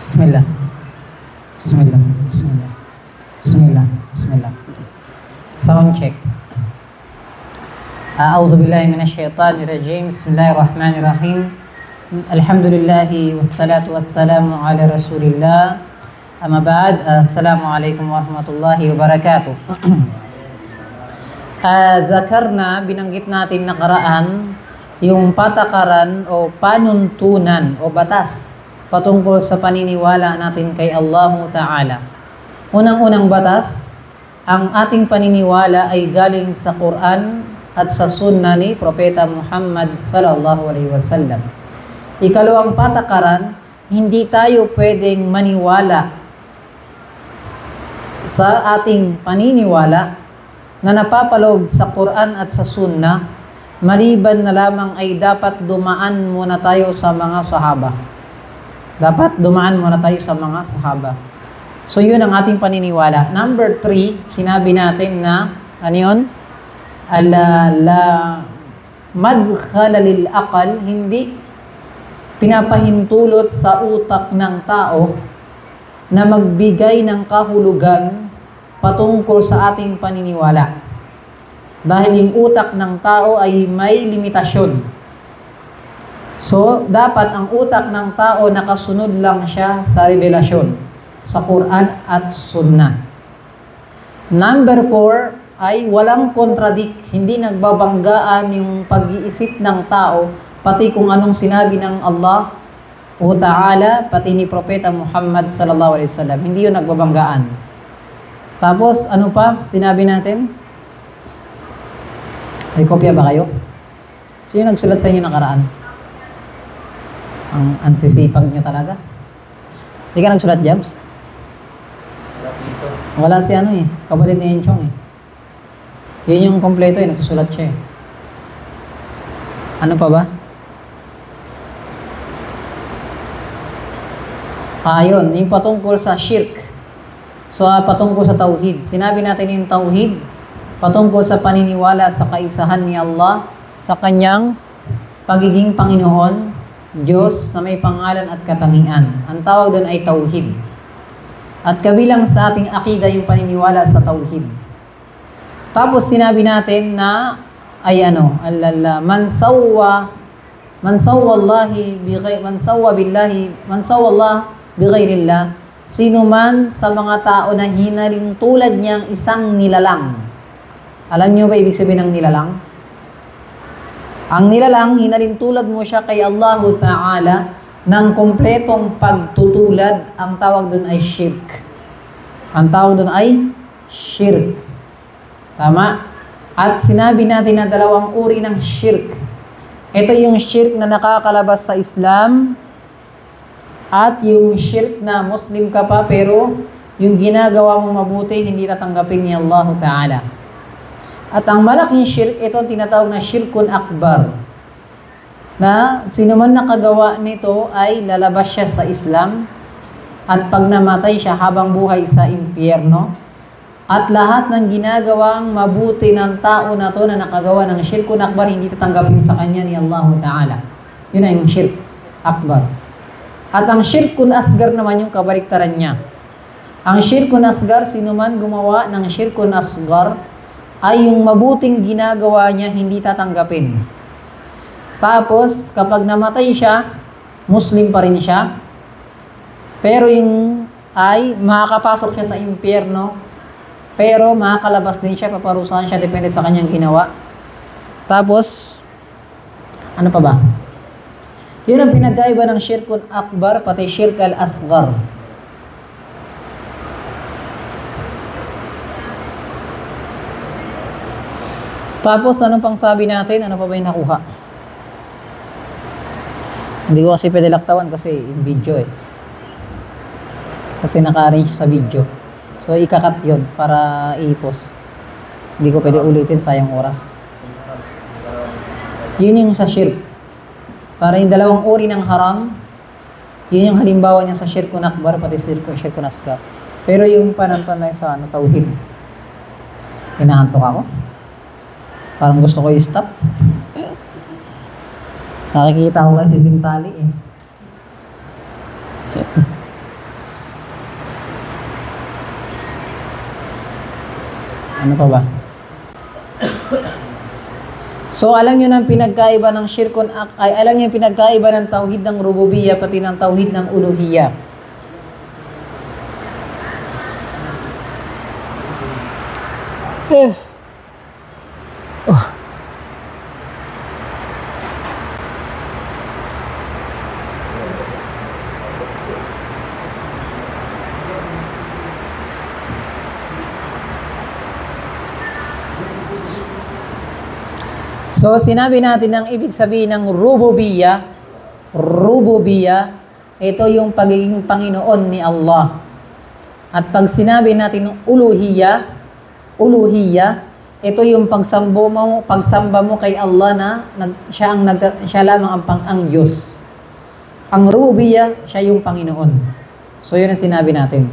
Bismillah. Bismillah. Bismillah. Bismillah. Bismillah. Sound check. A'udzu billahi minasyaitonir rajim. Bismillahirrahmanirrahim. Alhamdulillahi wassalatu wassalamu ala Rasulillah. Amma ba'd. Assalamualaikum warahmatullahi wabarakatuh. Zakarna, binanggit natin nakaraan yung patakaran o panuntunan o batas patungkol sa paniniwala natin kay Allah Ta'ala. Unang-unang batas, ang ating paniniwala ay galing sa Quran at sa Sunnah ni Propeta Muhammad sallallahu alaihi wasallam. Ikalawang patakaran, hindi tayo pwedeng maniwala sa ating paniniwala na napapaloob sa Quran at sa Sunnah, maliban na lamang ay dapat dumaan muna tayo sa mga sahaba. Dapat dumaan muna tayo sa mga sahaba. So yun ang ating paniniwala. Number 3, sinabi natin na, ano yun? La madkhala lil aqal, hindi pinapahintulot sa utak ng tao na magbigay ng kahulugan patungkol sa ating paniniwala. Dahil yung utak ng tao ay may limitasyon. So, dapat ang utak ng tao nakasunod lang siya sa revelasyon, sa Quran at Sunnah. Number 4 ay walang contradict, hindi nagbabanggaan yung pag-iisip ng tao, pati kung anong sinabi ng Allah o Ta'ala, pati ni Propeta Muhammad sallallahu alaihi wasallam. Hindi yun nagbabanggaan. Tapos, ano pa sinabi natin? May kopya ba kayo? Sino nagsulat sa inyo nakaraan? Ang ansisipag nyo talaga. Hindi ka nagsulat, Jabs? Wala si ano eh. Kapatid ni Enchong eh. Yun yung kompleto eh. Nagsusulat siya eh. Ano pa ba? Yun. Yung patungkol sa shirk. So, patungkol sa tauhid. Sinabi natin yung tauhid. Patungkol sa paniniwala sa kaisahan ni Allah, sa kanyang pagiging Panginoon, Diyos na may pangalan at katangian. Ang tawag doon ay tauhid. At kabilang sa ating akida yung paniniwala sa tauhid. Tapos sinabi natin na ay ano, man sawwa Allah bighairillah, sino man sa mga tao na hinaling tulad niyang isang nilalang. Alam niyo ba ibig sabihin ng nilalang? Ang nilalang, hinalintulad mo siya kay Allah Ta'ala ng kompletong pagtutulad. Ang tawag doon ay shirk. Ang tawag doon ay shirk. Tama? At sinabi natin na dalawang uri ng shirk. Ito yung shirk na nakakalabas sa Islam at yung shirk na Muslim ka pa pero yung ginagawa mong mabuti hindi tatanggapin ni Allah Ta'ala. At ang malaking shirk, ito tinatawag na shirkun akbar. Na sino man nakagawa nito ay lalabas siya sa Islam at pag namatay siya habang buhay sa impyerno. At lahat ng ginagawang mabuti ng tao na to na nakagawa ng shirkun akbar, hindi tatanggapin sa kanya ni Allah Ta'ala. Yun ay yung shirk akbar. At ang shirkun asgar naman yung kabaliktaran niya. Ang shirkun asgar, sino man gumawa ng shirkun asgar, ay yung mabuting ginagawa niya hindi tatanggapin. Tapos, kapag namatay siya, Muslim pa rin siya. Pero yung ay makakapasok siya sa impyerno, pero makakalabas din siya, paparusahan siya, depende sa kanyang ginawa. Tapos, ano pa ba? Yun ang pinagkaiba ng shirkun akbar, pati shirk al-asgar. Tapos, anong pang sabi natin? Ano pa ba yung nakuha? Hindi ko kasi pwede laktawan kasi yung video eh. Kasi naka-arrange sa video. So, ikakat yun para i-post. Hindi ko pwede ulitin, sayang oras. Yun yung sa shirk. Para yung dalawang uri ng haram, yun yung halimbawa niya sa shirkun akbar, pati shirkun asgar. Pero yung panampanay sa tauhid, inaantok ako. Parang gusto ko i-stop. Nakikita ko kasi bintali eh. Ano pa ba? So, alam nyo na ang pinagkaiba ng alam nyo yung pinagkaiba ng tauhid ng rububiyya pati ng tauhid ng uluhiyya. So, sinabi natin ang ibig sabihin ng rububiyya. Rububiyya, ito yung pagiging Panginoon ni Allah. At pag sinabi natin ng uluhiyya, ito yung pagsamba mo kay Allah na siya lamang ang Diyos. Ang rububiyya, siya yung Panginoon. So, yun ang sinabi natin.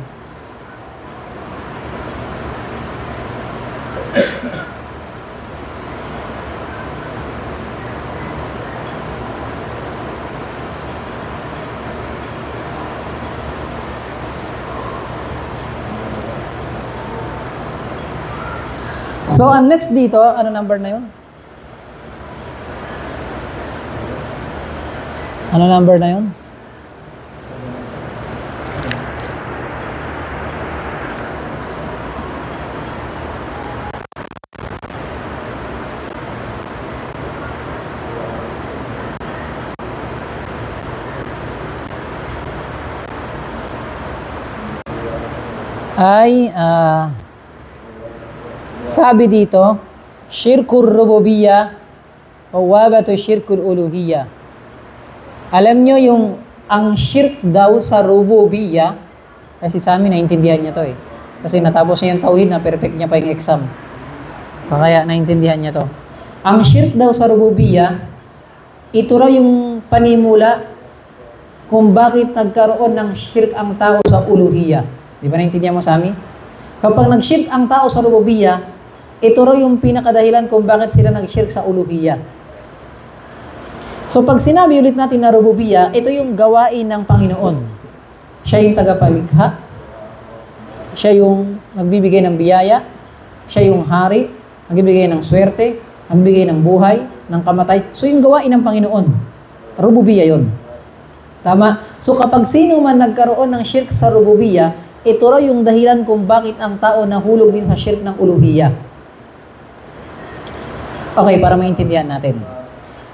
So, ang next dito, ano number na yun? Ano number na yun? Sabi dito, syirkur rububiyya o wabatu syirkul uluhiyya. Alam nyo ang shirk daw sa rububiyya, kasi sa amin naintindihan niya to Kasi natapos niya yung tauhid na perfect niya pa yung exam. So kaya naintindihan niya to. Ang shirk daw sa rububiyya, ito raw yung panimula kung bakit nagkaroon ng shirk ang tao sa uluhiyya. Di ba naintindihan mo sa amin? Kapag nag-shirk ang tao sa rububiyya, ito raw yung pinakadahilan kung bakit sila nag-shirk sa uluhiyya. So pag sinabi ulit natin na rububiyya, ito yung gawain ng Panginoon. Siya yung tagapalikha, siya yung nagbibigay ng biyaya, siya yung hari, nagbibigay ng swerte, nagbibigay ng buhay, ng kamatay. So yung gawain ng Panginoon, rububiyya yun. Tama? So kapag sino man nagkaroon ng shirk sa rububiyya, ito raw yung dahilan kung bakit ang tao nahulog din sa shirk ng uluhiyya. Okay, para maintindihan natin.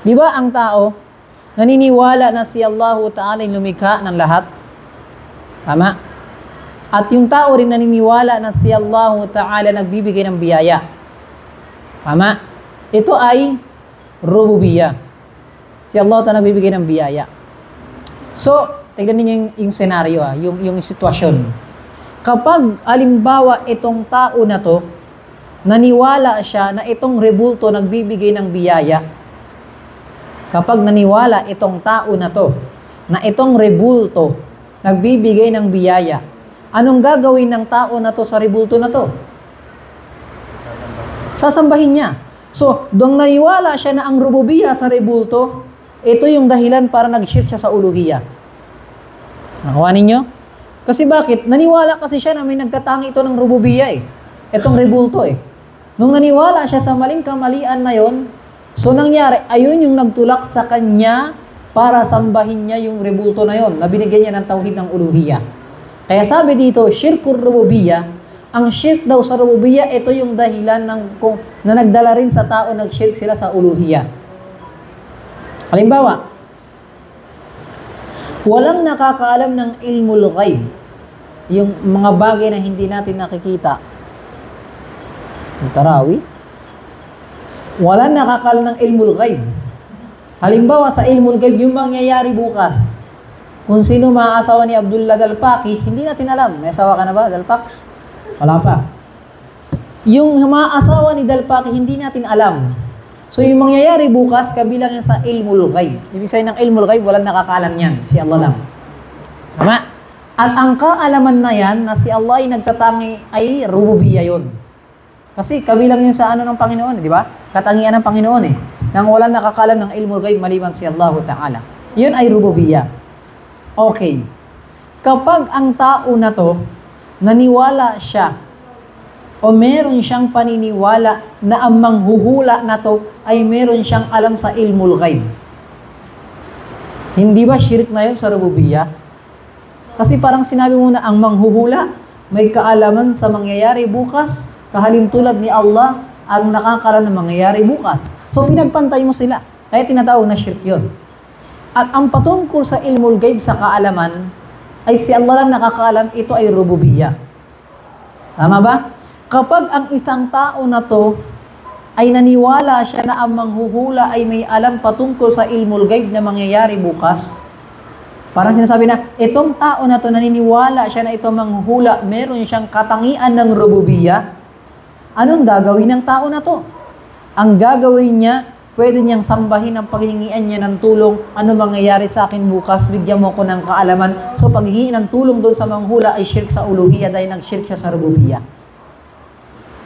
Di ba ang tao naniniwala na si Allah Ta'ala yung lumikha ng lahat? Tama? At yung tao rin naniniwala na si Allah Ta'ala nagbibigay ng biyaya. Tama? Ito ay rububiyya. Si Allah Ta'ala nagbibigay ng biyaya. So, tignan niyo yung senaryo, yung sitwasyon. Kapag alimbawa itong tao na to, naniwala siya na itong rebulto nagbibigay ng biyaya. Kapag naniwala itong tao na to, na itong rebulto nagbibigay ng biyaya, anong gagawin ng tao na to sa rebulto na to? Sasambahin niya. So, dong naniwala siya na ang rububiyya sa rebulto, ito yung dahilan para nag-shirk siya sa uluhiyya. Nakuha ninyo? Kasi bakit? Naniwala kasi siya na may nagtatangi ito ng rububiyya Itong rebulto Nung naniwala siya sa maling kamalian na yon, so nangyari, ayun yung nagtulak sa kanya para sambahin niya yung rebulto na yon, na binigyan niya ng tauhid ng uluhiyya. Kaya sabi dito, syirkur rububiyya, ang shirk daw sa rububiyya, ito yung dahilan na nagdala rin sa tao, nag-shirk sila sa uluhiyya. Halimbawa, walang nakakaalam ng ilmul ghaib, yung mga bagay na hindi natin nakikita. Yung tarawih, wala nakakaalam ng ilmul ghaib. Halimbawa sa ilmul ghaib, yung mangyayari bukas. Kung sino maasawa ni Abdullah Dalpaki, hindi natin alam. May asawa ka na ba, Dalpax? Wala pa. Yung maasawa ni Dalpaki, hindi natin alam. So yung mangyayari bukas, kabilang yan sa ilmul ghaib. Ibig sabihin ng ilmul ghaib, walang nakakaalam yan. Si Allah lang. Tama? At ang kaalaman na yan, na si Allah ay nagtatangi, ay rububiyya yun. Kasi kabilang yun sa ano ng Panginoon, di ba? Katangian ng Panginoon nang walang nakakalam ng ilmul ghaib maliban si Allah Ta'ala. Yun ay rububiyya. Okay. Kapag ang tao na to, naniwala siya, o meron siyang paniniwala na ang manghuhula na to ay meron siyang alam sa ilmul ghaib. Hindi ba shirk na yun sa rububiyya? Kasi parang sinabi mo na ang manghuhula may kaalaman sa mangyayari bukas, kahalintulad ni Allah ang nakakalam ng mangyayari bukas. So pinagpantay mo sila. Kaya tinatawag na shirk yun. At ang patungkol sa ilmul ghaib sa kaalaman, ay si Allah lang nakakaalam, ito ay rububiyya. Tama ba? Kapag ang isang tao na to ay naniwala siya na ang manghuhula ay may alam patungkol sa ilmul ghaib na mangyayari bukas, parang sinasabi na, itong tao na to naniniwala siya na itong manghuhula, meron siyang katangian ng rububiyya, anong gagawin ng tao na to? Ang gagawin niya, pwede niyang sambahin ang paghingian niya ng tulong, ano mangyayari sa akin bukas, bigyan mo ko ng kaalaman. So paghingi ng tulong doon sa manghula ay shirk sa uluhiyya dahil nag-shirk siya sa rububiyya.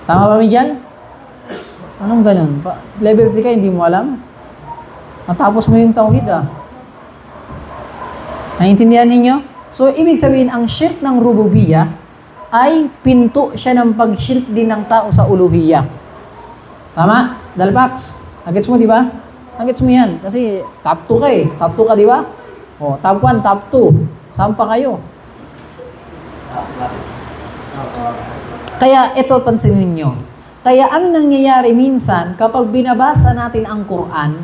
Tama ba mi dyan? Anong ganun? Level 3 ka, hindi mo alam? Matapos mo yung tauhid Naiintindihan ninyo? So ibig sabihin, ang shirk ng rububiyya ay pinto siya ng pag-shirk din ng tao sa uluhiyya. Tama? Dalpax? Nagets mo, di ba? Nagets mo yan. Kasi top 2 ka Top 2 ka, di ba? O, top 1, top 2. Saan pa kayo? Kaya ito, pansinin nyo. Kaya ang nangyayari minsan, kapag binabasa natin ang Quran,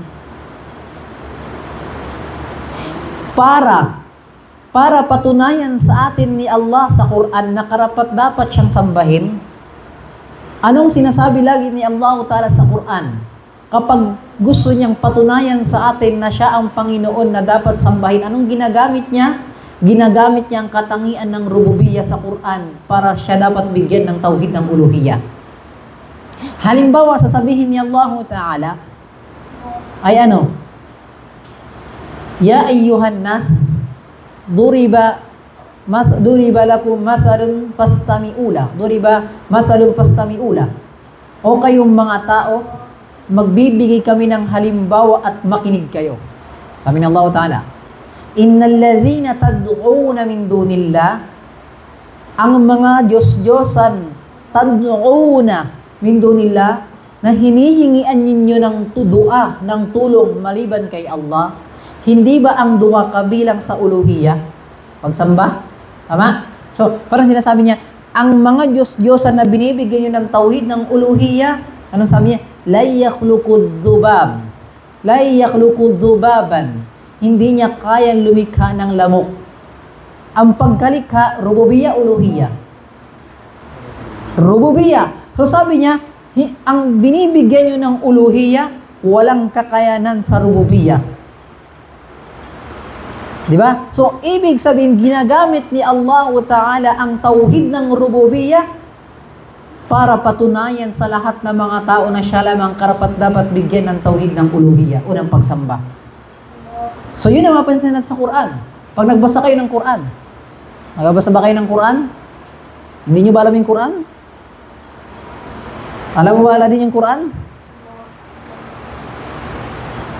para patunayan sa atin ni Allah sa Quran na karapat dapat siyang sambahin, anong sinasabi lagi ni Allah Ta'ala sa Quran? Kapag gusto niyang patunayan sa atin na siya ang Panginoon na dapat sambahin, anong ginagamit niya? Ginagamit niya ang katangian ng rububiyya sa Quran para siya dapat bigyan ng tauhid ng uluhiyya. Halimbawa, sasabihin ni Allah Ta'ala ay ano? Ya ayyuhan nas, duriba lakum mathalun fastami'ula. Duriba mathalun fastami'ula. O kayong mga tao, magbibigay kami ng halimbawa at makinig kayo. Sabi ng Allah Ta'ala, innal ladhina tad'una min dunillah, ang mga Diyos-Diyosan, tad'una min dunillah, na hinihingian ninyo ng dua, ng tulong maliban kay Allah, hindi ba ang dua kabilang sa uluhiyya? Pagsamba? Tama? So, parang sinasabi niya, ang mga Diyos-Diyosan na binibigyan nyo ng tauhid ng uluhiyya, anong sabi niya? La yakhluqu dhubab. La yakhluqu dhubaban. Hindi niya kayang lumikha ng lamok. Ang pagkalikha, rububiyya, uluhiyya. Rububiyya. So sabi niya, ang binibigyan nyo ng uluhiyya, walang kakayanan sa rububiyya. Di ba? So, ibig sabihin, ginagamit ni Allah Ta'ala ang tauhid ng rububiyya para patunayan sa lahat ng mga tao na siya lamang karapat dapat bigyan ng tauhid ng uluhiyya o ng pagsamba. So, yun ang mapansin natin sa Quran. Pag nagbasa kayo ng Quran, nagbasa ba kayo ng Quran? Hindi nyo ba alam yung Quran? Alam mo ba Aladdin yung Quran?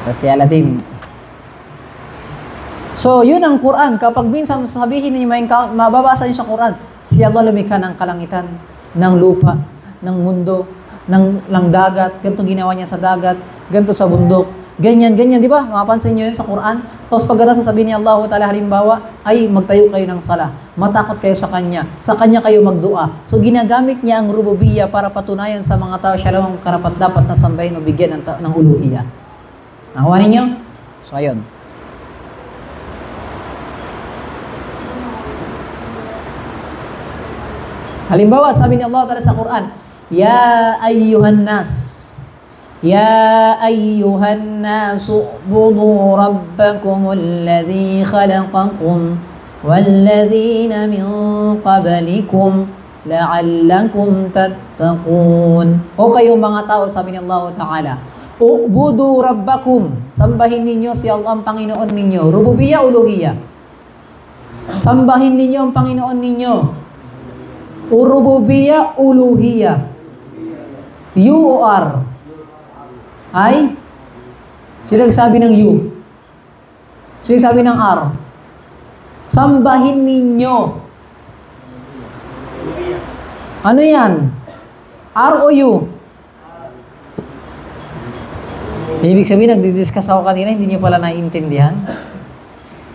Kasi Aladdin. So, yun ang Quran. Kapag minsan sabihin ninyo, mababasa nyo sa Quran, si Allah lumikha ng kalangitan, ng lupa, ng mundo, ng dagat, ganito ginawa niya sa dagat, ganito sa bundok, ganyan, di ba? Mapapansin nyo yun sa Quran. Tapos pagkatapos sasabihin ni Allah Ta'ala, halimbawa, ay magtayo kayo ng sala, matakot kayo sa Kanya kayo magdua. So, ginagamit niya ang rububiyya para patunayan sa mga tao, siya lang ang karapat dapat na sambahin o bigyan ng uluhiyya. Nakuha ninyo? So, ayun. Halimbawa, sabi ni Allah Ta'ala sa Quran, Ya ayyuhan nas, Ya ayyuhan nas, u'budu rabbakum alladhi khalaqakum, walladhina min qablikum, la'allakum tattaqun. O kayong mga tao, sabi ni Allah Ta'ala, u'budu rabbakum, sambahin ninyo si Allah ang Panginoon ninyo. Rububiyya, uluhiyya. Sambahin ninyo ang Panginoon ninyo. Rububiyya, uluhiyya. You are. Ay? Sino nagsabi ng you? Sino nagsabi ng R? Sambahin ninyo. Ano yan? R-O-U. Ibig sabihin, nagdi-discuss ako kanina, hindi niyo pala naiintindihan.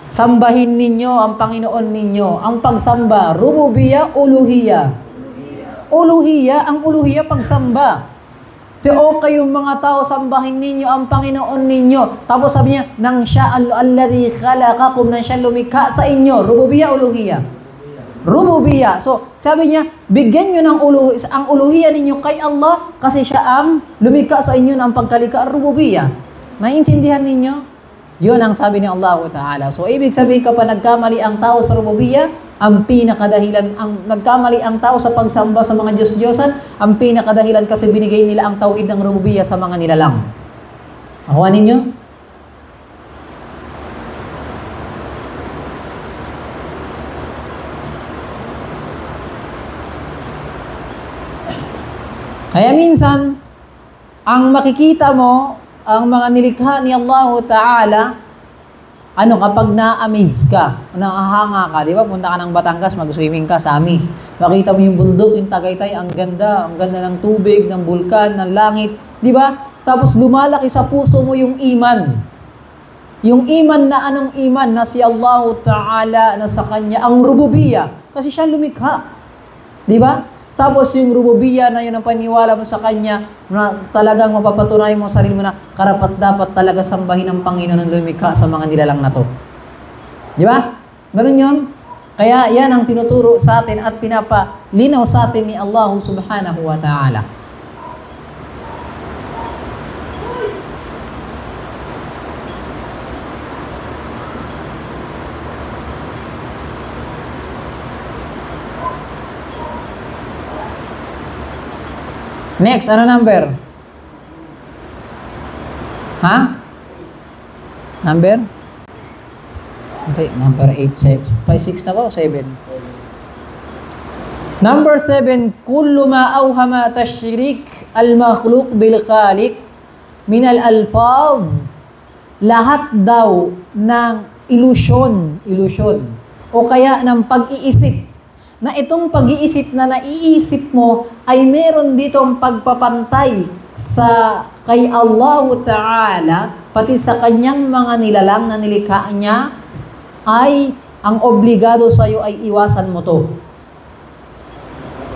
Sambahin ninyo ang Panginoon ninyo. Ang pagsamba, rububiyya, uluhiyya. Uluhiyya, ang uluhiyya pagsamba. So, kayong mga tao, sambahin ninyo ang Panginoon ninyo. Tapos sabi niya, nang siya alladhi khalaqakum, nang siya lumikha sa inyo. Rububiyya, uluhiyya. Rububiyya. So, sabi niya, bigyan nyo ng ang uluhiyya ninyo kay Allah kasi siya ang lumikha sa inyo ng pagkalika, rububiyya. Naiintindihan ninyo? Yun ang sabi ni Allah Ta'ala. So, ibig sabihin kapag nagkamali ang tao sa rububiyya, ang pinakadahilan, nagkamali ang tao sa pagsamba sa mga Diyos-Diyosan, ang pinakadahilan kasi binigay nila ang tauhid ng rububiyya sa mga nilalang. Nakuha ninyo? Kaya minsan, ang makikita mo, ang mga nilikha ni Allah Ta'ala, kapag na-amaze ka, nakahanga ka, di ba? Punta ka ng Batangas, mag-swimming ka sa Ami. Makita mo yung bundok, yung Tagaytay, ang ganda ng tubig, ng bulkan, ng langit, di ba? Tapos lumalaki sa puso mo yung iman. Yung iman na anong iman? Na si Allah Ta'ala, na sa Kanya, ang rububiyya. Kasi siya lumikha. Di ba? Tapos yung rububiyya na yun ang paniwala mo sa Kanya, na talagang mapapatunayan mo sa sarili mo na karapat dapat talaga sambahin ng Panginoon ng lumikha sa mga nilalang na to. Di ba? Ganun yun. Kaya yan ang tinuturo sa atin at pinapalinaw sa atin ni Allah Subhanahu wa Ta'ala. Next, ano number? Ha? Number? Okay, number 8, 6 na ba o 7? Number 7, kullu ma awhama tashrik al-makhluq bil-khaliq min al-alfaz. Lahat daw ng ilusyon o kaya ng pag-iisip na itong pag-iisip na naiisip mo ay meron ditong pagpapantay sa kay Allah Ta'ala, pati sa kanyang mga nilalang na nilikha niya, ay ang obligado sa iyo ay iwasan mo to.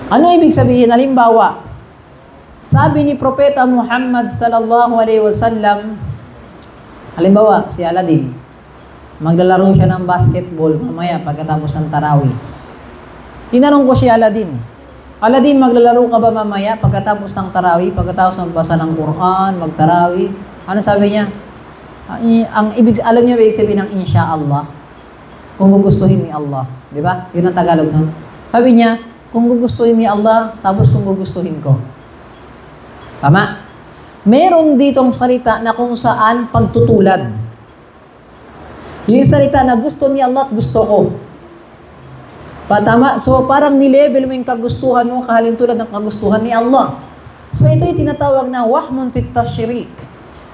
Ano ibig sabihin? Halimbawa, sabi ni Propeta Muhammad sallallahu alaihi wasallam, halimbawa, si Aladdin, maglalaro siya ng basketball mamaya pagkatapos ng tarawih. Tinanong ko si Aladdin, maglalaro ka ba mamaya pagkatapos ng tarawih, pagkatapos magbasa ng Quran, magtarawih? Ano sabi niya? Alam niya ba ibig sabihin ng insyaallah? Kung gugustuhin ni Allah. Di ba? Yun ang Tagalog nun. Sabi niya, kung gugustuhin ni Allah, tapos kung gugustuhin ko. Tama? Meron ditong salita na kung saan pagtutulad. Yung salita na gusto ni Allah at gusto ko. Tama? So, parang nilevel mo yung kagustuhan mo, kahalintulad ng kagustuhan ni Allah. So, ito yung tinatawag na wahmun fit tashrik.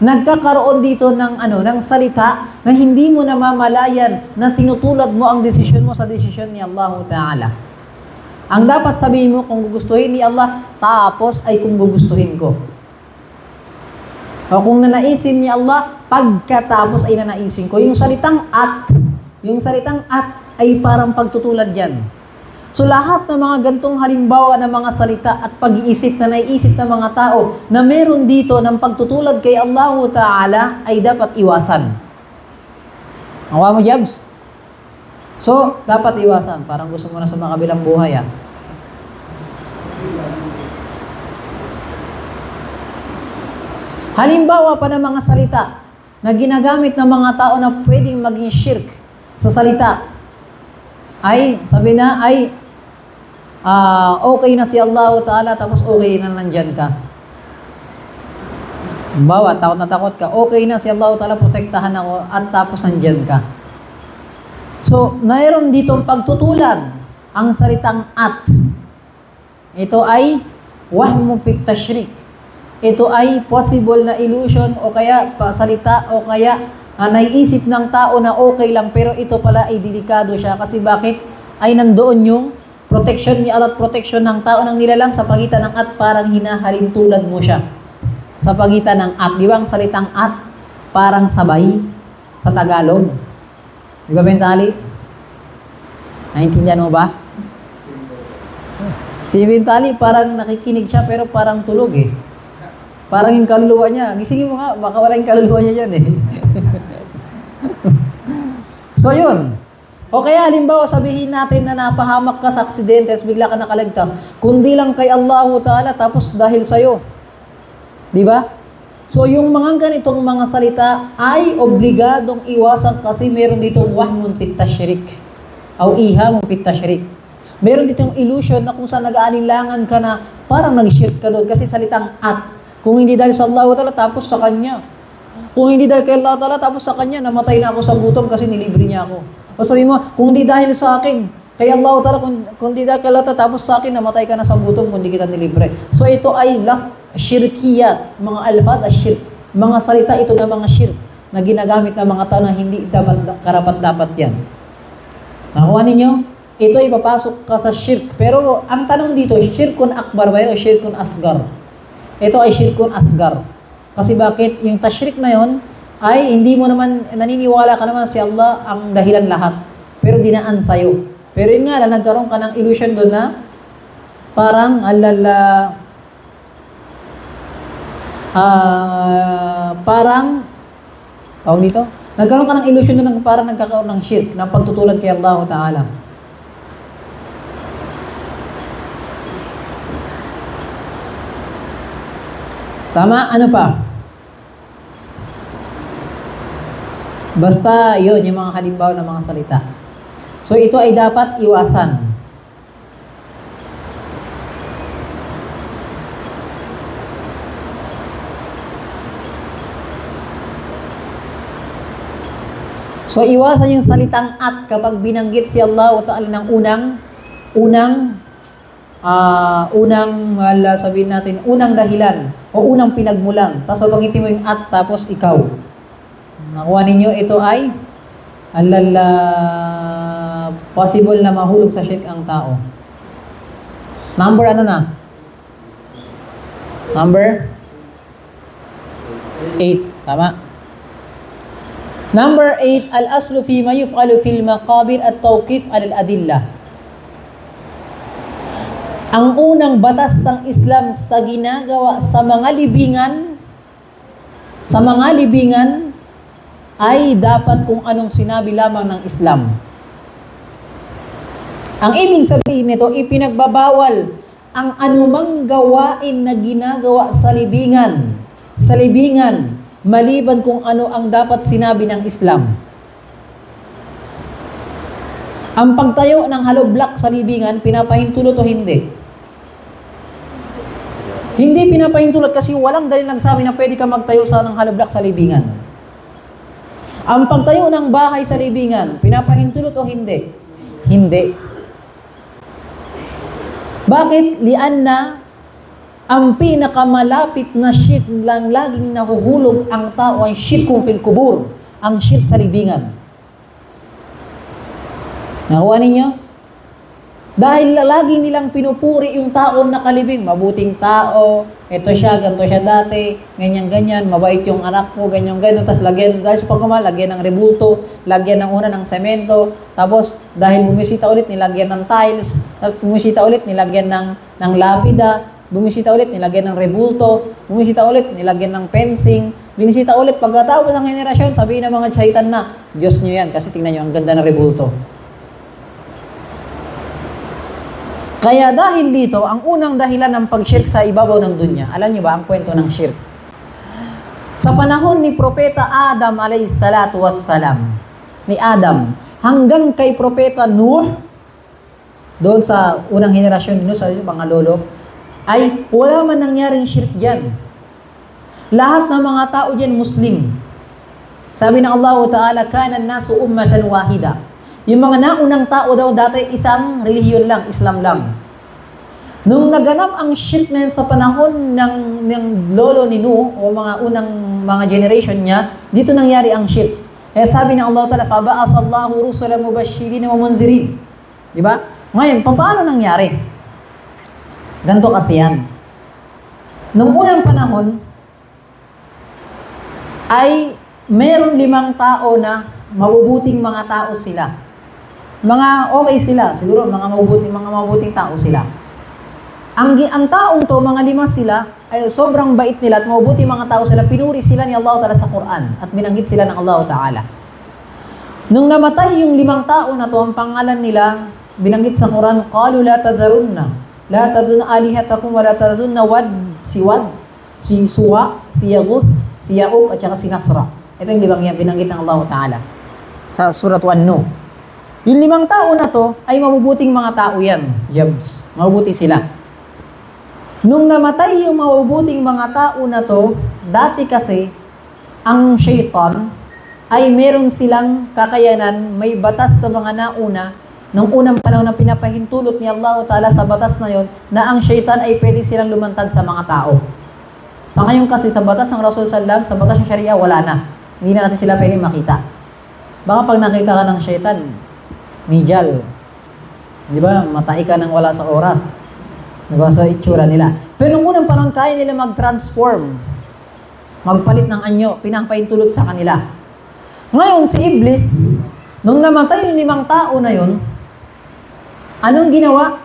Nagkakaroon dito ng salita na hindi mo namamalayan na tinutulad mo ang desisyon mo sa desisyon ni Allah Ta'ala. Ang dapat sabihin mo kung gugustuhin ni Allah, tapos ay kung gugustuhin ko. O kung nanaisin ni Allah, pagkatapos ay nanaisin ko. Yung salitang at ay parang pagtutulad yan. So lahat ng mga gantong halimbawa ng mga salita at pag-iisip na naiisip ng mga tao na meron dito ng pagtutulad kay Allah Ta'ala ay dapat iwasan. Nakuha mo, Jabs? So, dapat iwasan. Parang gusto mo na sa makabilang buhay, Halimbawa pa ng mga salita na ginagamit ng mga tao na pwedeng maging shirk sa salita ay, sabi na, okay na si Allah Ta'ala, tapos okay na nandyan ka. Bawa, takot na takot ka, okay na si Allah Ta'ala, protektahan ako, at tapos nandyan ka. So, mayroon ditong pagtutulad ang salitang at. Ito ay wahmu fit tashrik. Ito ay possible na illusion o kaya salita o kaya naiisip ng tao na okay lang pero ito pala ay delikado siya kasi bakit? Ay nandoon yung protection ni Allah at protection ng tao ng nilalang sa pagitan ng at parang hinahalin tulad mo siya. Sa pagitan ng at. Di ba ang salitang at parang sabay sa Tagalog? Di ba, Bentali? Naintindihan mo ba? Si Bentali parang nakikinig siya pero parang tulog eh. Parang yung kaluluwa niya. Gisingin mo nga, baka wala yung kaluluwa niya dyan eh. So yun. O kaya halimbawa sabihin natin na napahamak ka sa aksidente at bigla ka nakaligtas, kundi lang kay Allahu Ta'ala tapos dahil sa'yo. Di ba? So yung mga ganitong mga salita ay obligadong iwasan kasi meron ditong wahmun fit tashrik o ihamun fit tashrik. Meron ditong illusion na kung saan nag-aalinlangan ka na parang nag-shirk ka doon kasi salitang at. Kung hindi dahil sa Allahu Ta'ala tapos sa Kanya. Kung hindi dahil kay Allah Ta'ala tapos sa Kanya, namatay na ako sa gutom kasi nilibre niya ako. O sabi mo, kung di dahil sa akin, kay Allah Ta'ala, kung di dahil kay Allah Ta'ala, tapos sa akin, namatay ka na sa gutom kung di kita nilibre. So ito ay shirkiyat, mga alfad as shirk. Mga salita ito na mga shirk na ginagamit ng mga tao na hindi karapat-dapat yan. Nakuha ninyo? Ito ay papasok ka sa shirk. Pero ang tanong dito, shirkun akbar ba yun o shirkun asgar? Ito ay shirkun asgar. Kasi bakit? Yung tashrik na yon ay hindi mo naman naniniwala ka naman si Allah ang dahilan lahat. Pero dinaan sa'yo. Pero yun nga, nagkaroon ka ng illusion doon na parang parang tawag dito? Nagkaroon ka ng illusion doon na parang nagkakaroon ng shirk, ng pagtutulad kay Allah Ta'ala. Tama? Ano pa? Basta yun, yung mga halimbawa ng mga salita. So ito ay dapat iwasan. So iwasan yung salitang at kapag binanggit si Allah Ta'ala ng sabihin natin, unang dahilan o unang pinagmulan. Tapos pabangitin mo yung at tapos ikaw. Nakuha ninyo, ito ay possible na mahulog sa shirk ang tao. Number ano na? Number 8. Tama? Number 8, al-aslu fi ma yuf'alu fil maqabir at tawqif al-adillah. Ang unang batas ng Islam sa ginagawa sa mga libingan ay dapat kung anong sinabi lamang ng Islam. Ang ibig sabihin nito, ipinagbabawal ang anumang gawain na ginagawa sa libingan, maliban kung ano ang dapat sinabi ng Islam. Ang pagtayo ng hollow block sa libingan, pinapahintulot o hindi? Hindi pinapahintulot kasi walang dahil nagsabi na pwede ka magtayo sa ng hollow block sa libingan. Ang pagtayo ng bahay sa libingan, pinapahintulot o hindi? Hindi. Bakit? Lianna, ang pinakamalapit na shirk lang laging nahuhulog ang tao ay shirkun fil kubur, ang shirk sa libingan. Nakuha ninyo? Dahil lagi nilang pinupuri yung taong nakalibing, mabuting tao, ito siya, ganito siya dati, ganyan-ganyan, mabait yung anak ko, ganyan-ganyan, tapos lagyan, dahil sa pagkamal, lagyan ng rebulto, lagyan ng una ng semento, tapos dahil bumisita ulit, nilagyan ng tiles, tapos bumisita ulit, nilagyan ng lapida, bumisita ulit, nilagyan ng rebulto, bumisita ulit, nilagyan ng fencing, binisita ulit, pagkatapos ng henerasyon, sabihin ng mga shaitan na, Diyos nyo yan, kasi tingnan nyo, ang ganda ng rebulto. Kaya dahil dito, ang unang dahilan ng pag-shirk sa ibabaw ng dunya, alam niyo ba ang kwento ng shirk? Sa panahon ni Propeta Adam alayhi salatu wassalam, ni Adam, hanggang kay Propeta Nuh, doon sa unang henerasyon Nuh, sa mga lolo, ay wala man nangyaring shirk dyan. Lahat ng mga tao dyan Muslim. Sabi ng Allah Ta'ala, kana nasu ummatan wahida. Yung mga naunang tao daw dati isang relihiyon lang, Islam lang. Nung naganap ang shirk na yun sa panahon ng lolo ni Nuh o mga unang mga generation niya, dito nangyari ang shirk. Kaya sabi ng Allah Ta'ala, فَبَعَثَ اللَّهُ رُسُلًا مُبَشِّرِينَ وَمُنذِرِينَ. Diba? Ngayon, paano nangyari? Ganito kasi yan. Noong unang panahon, ay meron 5 tao na mabubuting mga tao sila. Mga okay sila, siguro mga mabuting tao sila. Ang taong to, mga 5 sila, ay sobrang bait nila at mabubuting mga tao sila, pinuri sila ni Allah Ta'ala sa Quran at binanggit sila ng Allah Ta'ala. Nung namatay yung 5 tao na to, ang pangalan nila, binanggit sa Quran, qalu la tadharunna alihatakum wa la tadharunna wad, si Suwa, si Yaghus, si Ya'uq, at saka si Nasra. Ito yung 5 yan, binanggit ng Allah Ta'ala sa surat An-Nur. Yung 5 tao na to ay mabubuting mga tao yan. Yabs. Mabubuti sila. Nung namatay yung mabubuting mga tao na to, dati kasi, ang shaitan ay meron silang kakayanan, may batas na mga nauna, nung unang panahon na pinapahintulot ni Allah Ta'ala sa batas na yon, na ang shaitan ay pwede silang lumantad sa mga tao. Sa ngayon kasi, sa batas ng Rasul Sallam, sa batas ng Sharia, wala na. Hindi na natin sila pwede makita. Baka pag nakita ka ng shaitan, mijal. Di ba? Matay ka nang wala sa oras. Diba? So, itsura nila. Pero nung unang panahon, kaya nila mag-transform. Magpalit ng anyo. Pinapahintulot sa kanila. Ngayon, si Iblis, nung namatay yung 5 tao na yun, anong ginawa?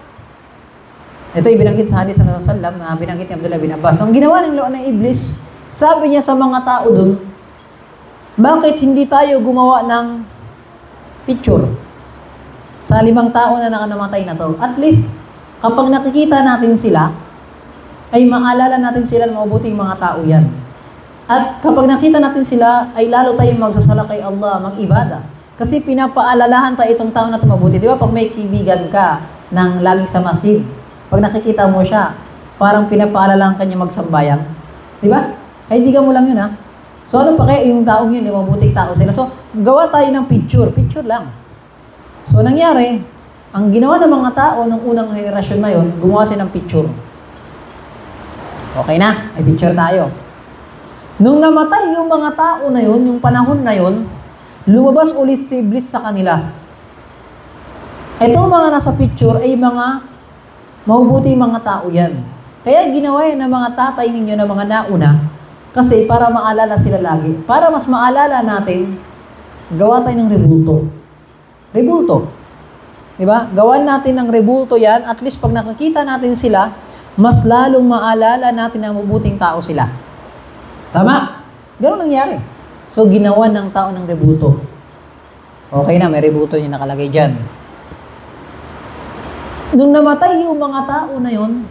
Ito ibinanggit sa hadis ng Rasulullah, binanggit ni Abdullah bin Abbas. Ang ginawa ng Iblis, sabi niya sa mga tao dun, bakit hindi tayo gumawa ng picture sa 5 tao na nakanamatay na to? At least, kapag nakikita natin sila, ay maalala natin sila ng mabuting mga tao yan. At kapag nakita natin sila, ay lalo tayong magsasala kay Allah, mag-ibada. Kasi pinapaalalahan tayo itong tao na ito mabuti. Di ba? Pag may kaibigan ka ng lagi sa masjid, pag nakikita mo siya, parang pinapaalalahan ka niya magsambayang. Di ba? Kaibigan mo lang yun, ha? So, ano pa kaya yung taong yun, yung mabuting tao sila? So, gawa tayo ng picture. Picture lang. So, nangyari, ang ginawa ng mga tao ng unang henerasyon na yun, gumawa sila ng picture. Okay na, may picture tayo. Nung namatay yung mga tao na yun, yung panahon na yun, lumabas ulit si Iblis sa kanila. Itong mga nasa picture ay mga mabubuti mga tao yan. Kaya ginawa yan ng mga tatay ninyo na mga nauna, kasi para maalala sila lagi. Para mas maalala natin, gawa tayo ng rebulto. Rebulto. Diba? Gawan natin ng rebulto yan, at least pag nakakita natin sila, mas lalong maalala natin na mabuting tao sila. Tama? Ganoon nangyari. So, ginawa ng tao ng rebulto. Okay na, may rebulto yung nakalagay dyan. Nung namatay yung mga tao na yun,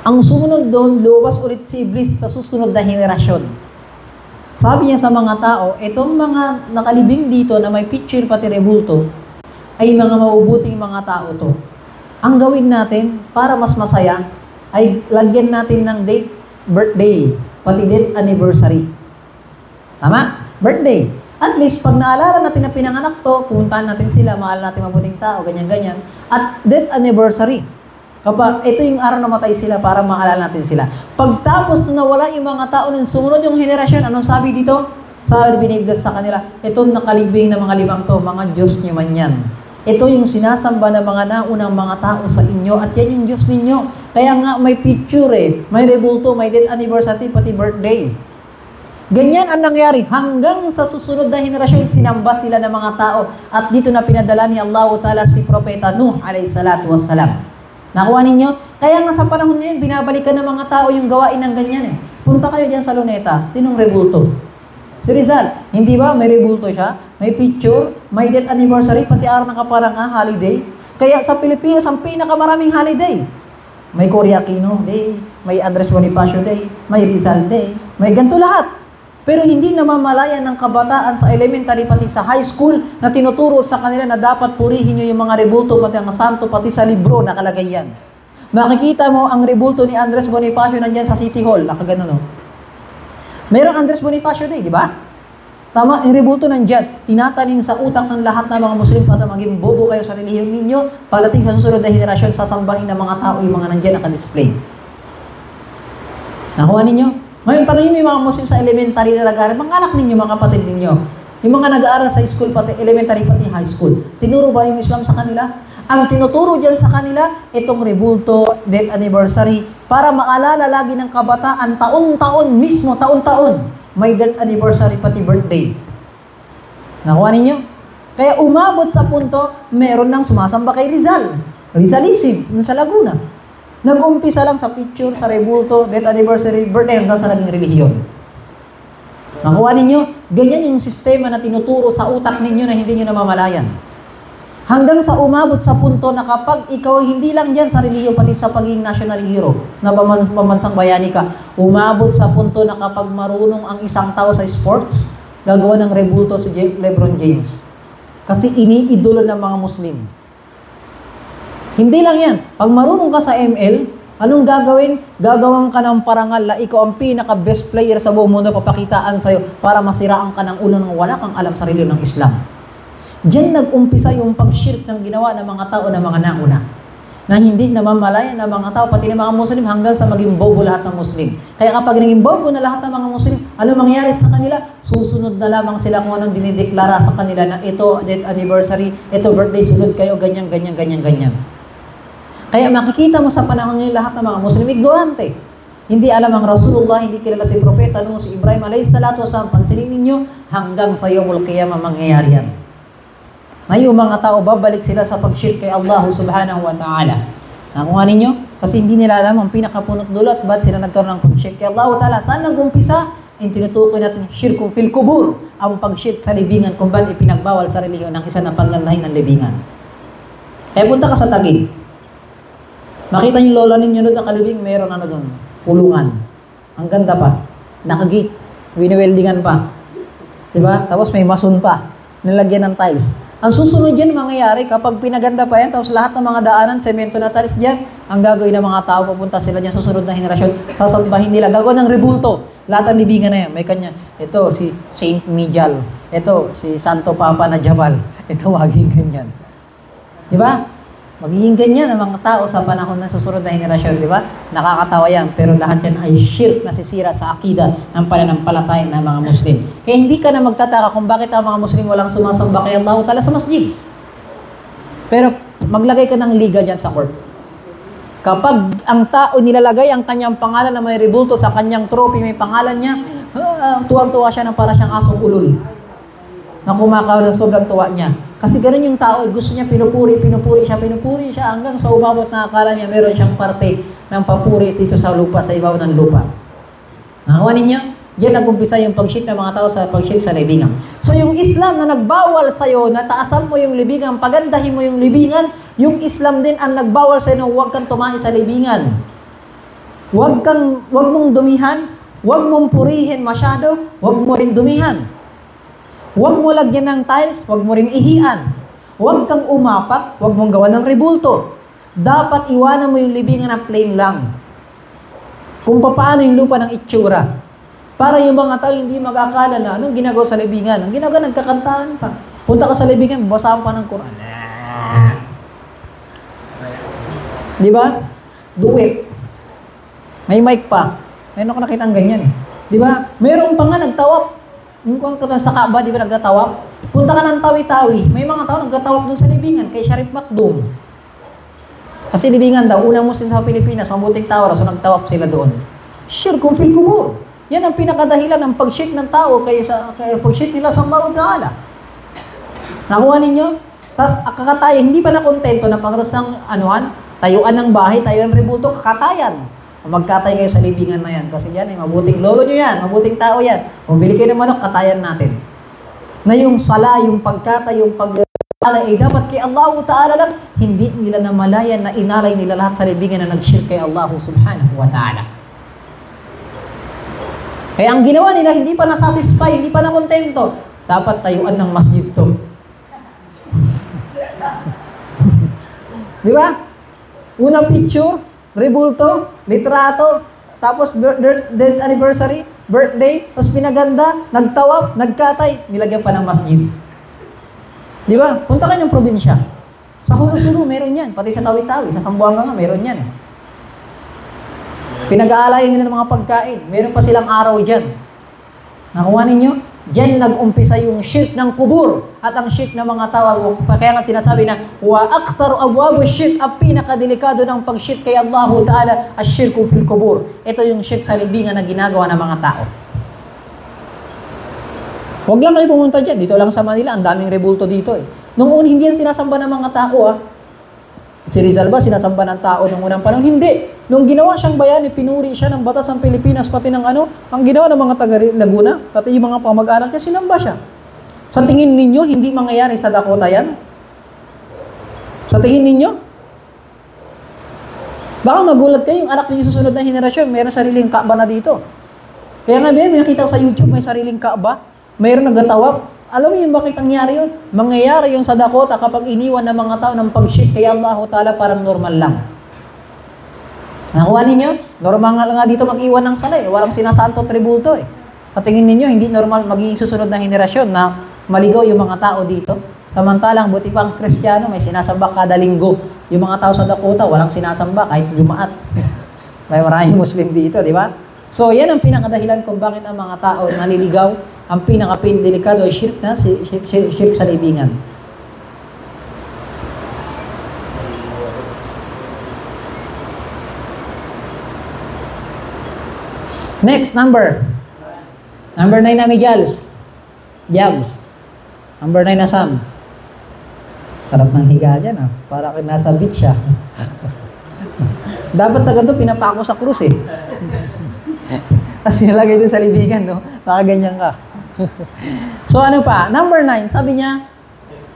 ang sumunod doon, lumabas ulit si Iblis sa susunod na henerasyon. Sabi niya sa mga tao, itong mga nakalibing dito na may picture pati rebulto, ay mga mabubuting mga tao to. Ang gawin natin, para mas masaya, ay lagyan natin ng date, birthday, pati date anniversary. Tama? Birthday. At least, pag naalala natin na pinanganak to, pumuntahan natin sila, maalala natin mabuting tao, ganyan-ganyan. At death anniversary. Kapag ito yung araw na matay sila, para maalala natin sila. Pagtapos na nawala yung mga tao ng sumunod yung henerasyon, anong sabi dito? Sabi binibiglas sa kanila, ito nakalibing na mga 5 to, mga Diyos nyo man yan. Ito yung sinasamba ng mga naunang mga tao sa inyo, at yan yung Diyos ninyo. Kaya nga may picture may rebulto, may death anniversary, pati birthday. Ganyan ang nangyari hanggang sa susunod na henerasyon, sinamba sila ng mga tao, at dito na pinadala ni Allah Ta'ala si Propeta Nuh alayhi salatu wassalam. Nakuha ninyo? Kaya nga sa panahon na yun, binabalikan ng mga tao yung gawain ng ganyan Punta kayo dyan sa Luneta, sinong rebulto? Si Rizal, hindi ba may rebulto siya? May picture, may death anniversary, pati araw ng kaparanga, holiday. Kaya sa Pilipinas, ang pinakamaraming holiday. May Cory Aquino Day, may Andres Bonifacio Day, may Rizal Day, may ganito lahat. Pero hindi namamalayan ng kabataan sa elementary pati sa high school na tinuturo sa kanila na dapat purihin nyo yung mga rebulto pati ang santo pati sa libro nakalagay yan. Makikita mo ang rebulto ni Andres Bonifacio nandyan sa City Hall, nakagano Merong Andres Bonifacio Day, di ba? Tama, yung rebulto nandyan, tinatanim sa utak ng lahat ng mga Muslim para maging bobo kayo sa relihiyon ninyo, pagdating sa susunod na henerasyon, sasambahin ng mga tao yung mga nandyan naka-display. Nakuha ninyo? Ngayon, tanong yung mga Muslim sa elementary na nag-aaral, mga anak ninyo, mga kapatid ninyo, yung mga nag-aaral sa school, pati elementary, pati high school, tinuro ba yung Islam sa kanila? Ang tinuturo dyan sa kanila, itong rebulto, death anniversary, para maalala lagi ng kabataan, taon-taon mismo, taon-taon, may death anniversary, pati birthday. Nakuha ninyo? Kaya umabot sa punto, meron nang sumasamba kay Rizal. Rizalism, sa Laguna. Nag-umpisa lang sa picture, sa rebulto, death anniversary, birthday, hanggang sa naging relihiyon. Nakuha ninyo? Ganyan yung sistema na tinuturo sa utak ninyo na hindi nyo namamalayan. Hanggang sa umabot sa punto na kapag ikaw hindi lang dyan sa relihiyon, pati sa pagiging national hero, na pamansang bayani ka, umabot sa punto na kapag marunong ang isang tao sa sports, gagawa ng rebulto si Lebron James. Kasi iniidolo ng mga Muslim. Hindi lang yan. Pag marunong ka sa ML, anong gagawin? Gagawin ka ng parangal na ikaw ang pinaka-best player sa buong mundo, papakitaan sa'yo para masiraan ka ng ulo ng wala kang alam sa reliyon ng Islam. Diyan nag-umpisa yung pag-shirk ng ginawa ng mga tao na mga nauna. Na hindi namamalayan ng mga tao, pati ng mga Muslim, hanggang sa maging bobo lahat ng Muslim. Kaya kapag naging bobo na lahat ng mga Muslim, ano mangyayari sa kanila? Susunod na lamang sila kung anong dinideklara sa kanila na ito, death anniversary, ito birthday, sunod kayo, ganyan, ganyan, ganyan, ganyan. Kaya makikita mo sa panahon ngayon lahat ng mga Muslim, ignorante. Hindi alam ang Rasulullah, hindi kilala si Propeta, no, si Ibrahim alayhi salatu wasalam. Pansinin ninyo, hanggang sa yawmul qiyamah mangyayari yan. Na yung mga tao, babalik sila sa pag-shirk kay Allah subhanahu wa ta'ala. Nakuha ninyo? Kasi hindi nila alam ang pinakapunot dulot, ba't sila nagkaroon ng pag-shirk kay Allah ta'ala. Saan nag-umpisa? Yung tinutukoy natin, shirkun fil kubur, ang pag-shirk sa libingan, kung ba't ipinagbawal sa relihiyon ng isa na pangganahin ng libingan. Kaya punta ka sa Taguig. Makita yung lola ninyo doon na kalibing, meron ano doon, kulungan. Ang ganda pa. Nakagate. Winiweldingan pa. Diba? Tapos may mason pa. Nilagyan ng tiles. Ang susunod yan mangyayari kapag pinaganda pa yan, tapos lahat ng mga daanan, semento na tiles dyan, ang gagawin ng mga tao, pupunta sila dyan, susunod na henerasyon, sasambahin nila, gagawin ng rebulto. Lahat ng libingan na yan, may kanya. Ito, si Saint Mijal. Ito, si Santo Papa na Jabal. Ito, magiging ganyan. Diba? Magiging ganyan ang mga tao sa panahon ng susunod na henerasyon, di ba? Nakakatawa yan, pero lahat yan ay shirk na sisira sa akida ng pananampalataya ng mga Muslim. Kaya hindi ka na magtataka kung bakit ang mga Muslim walang sumasamba kay Allah Ta'ala sa masjid. Pero maglagay ka ng liga dyan sa court. Kapag ang tao nilalagay ang kanyang pangalan na may rebulto sa kanyang trophy, may pangalan niya, tuwang-tuwa siya na para siyang asong ulol. Na kumakaw ng sobrang tuwa niya. Kasi ganun yung tao, gusto niya pinupuri siya hanggang sa umabot na akala niya meron siyang parte ng papuri dito sa lupa, sa ibabaw ng lupa. Nakakuha ninyo? Diyan nag-umpisa yung pag-shirk ng mga tao sa pag-shirk sa libingan. So yung Islam na nagbawal sa'yo, na taasan mo yung libingan, pagandahin mo yung libingan, yung Islam din ang nagbawal sa'yo na huwag kang tumahi sa libingan. Huwag mong dumihan, huwag mong purihin masyado, huwag mo rin dumihan. Huwag mo lagyan ng tiles, huwag mo rin ihian. Huwag kang umapak, huwag mong gawa ng rebulto. Dapat iwanan mo yung libingan na plain lang. Kung paano yung lupa ng itsura. Para yung mga tao hindi mag-akala na anong ginagawa sa libingan. Ang ginagawa, nagkakantahan pa. Punta ka sa libingan, basahan pa ng Quran. Di ba? Do it. May mic pa. Mayroon ko nakita ang ganyan eh. Di ba? Mayroon pa nga nagtawap. Yung kung sa Kaaba, di ba nagtatawap? Punta ka ng Tawi-Tawi. May mga tao nagtatawap dun sa libingan, kay Sharif Makdum. Kasi libingan daw, unang Muslim sa Pilipinas, mabuting tao, so nagtawap sila doon. Shirkun fil kubur. Yan ang pinakadahilan ng pag-shirk ng tao kaya pag-shirk nila sa Allah Ta'ala. Nakuha ninyo? Tapos kakatayan, hindi pa nakontento na pagkatapos ng tayuan ng bahay, tayuan ng rebulto, kakatayan. Magkatay kayo sa libingan na yan. Kasi yan, mabuting lolo nyo yan, mabuting tao yan. Bumili kayo ng manok, katayan natin. Na yung sala, yung pagkatay, yung pag-alay, dapat kay Allah Ta'ala lang, hindi nila namalayan na inalay nila lahat sa libingan na nag-shirk kay Allah Subhanahu wa Ta'ala. Kaya ang ginawa nila, hindi pa na-satisfy, hindi pa na-kontento. Dapat tayuan ng masjid to. Di ba? Unang picture, rebulto, litrato, tapos death anniversary, birthday, tapos pinaganda, nagtawap, nagkatay, nilagyan pa ng masjid. Di ba? Punta kayo ng probinsya. Sa Hulu-Sulu, meron yan. Pati sa Tawi-Tawi, sa Sambuanga nga, meron yan. Pinag-aalayan nila ng mga pagkain. Meron pa silang araw dyan. Nakuha ninyo? Diyan nag-umpisa yung shirk ng kubur at ang shirk ng mga tao. Kaya nga sinasabi na, wa aktaru abwabu shirk, ang pinakadelikado ng pag-shirk kay Allah Ta'ala, ash-shirku fil kubur. Ito yung shirk sa libingan na ginagawa ng mga tao. Huwag lang kayo pumunta dyan. Dito lang sa Manila, ang daming rebulto dito eh. Nung una, hindi yan sinasamba ng mga tao ah. Si Rizal ba, sinasamba ng tao nung unang panahon? Hindi. Nung ginawa siyang bayani, pinuri siya ng batas ng Pilipinas, pati ng ang ginawa ng mga taga Laguna, pati yung mga pamag-anak niya, sinamba siya. Sa tingin ninyo, hindi mangyayari sa Dakota yan? Sa tingin ninyo? Baka magulat kayo, yung anak ninyo susunod na henerasyon, mayroon sariling Kaaba na dito. Kaya nga, may nakita ko sa YouTube, may sariling Kaaba, mayroon nagtatawag. Alam niyo bakit nangyari yun? Mangyayari yun sa Dakota kapag iniwan ng mga tao ng pag-shirk kay Allah Ta'ala parang normal lang. Nakuha ninyo? Normal nga dito mag-iwan ng sala eh. Walang sinasanto tribulto eh. Sa tingin ninyo, hindi normal magiging susunod na henerasyon na maligaw yung mga tao dito. Samantalang, buti pa ang Kristiyano, may sinasamba kada linggo. Yung mga tao sa Dakota, walang sinasamba kahit Jumaat. May maraming Muslim dito, di ba? So, yan ang pinakadahilan kung bakit ang mga tao naliligaw. Ang pinaka-delikado ay shirk sa libingan. Next, number 9 na Mijals. Jabs. Number 9 na Sam. Sarap ng higa dyan ah. Para kayo nasa beach ah. Dapat sa ganito, pinapako sa krus eh. Tapos nilagay doon sa libingan, no? Nakaganyan ka. So ano pa? Number 9, sabi niya,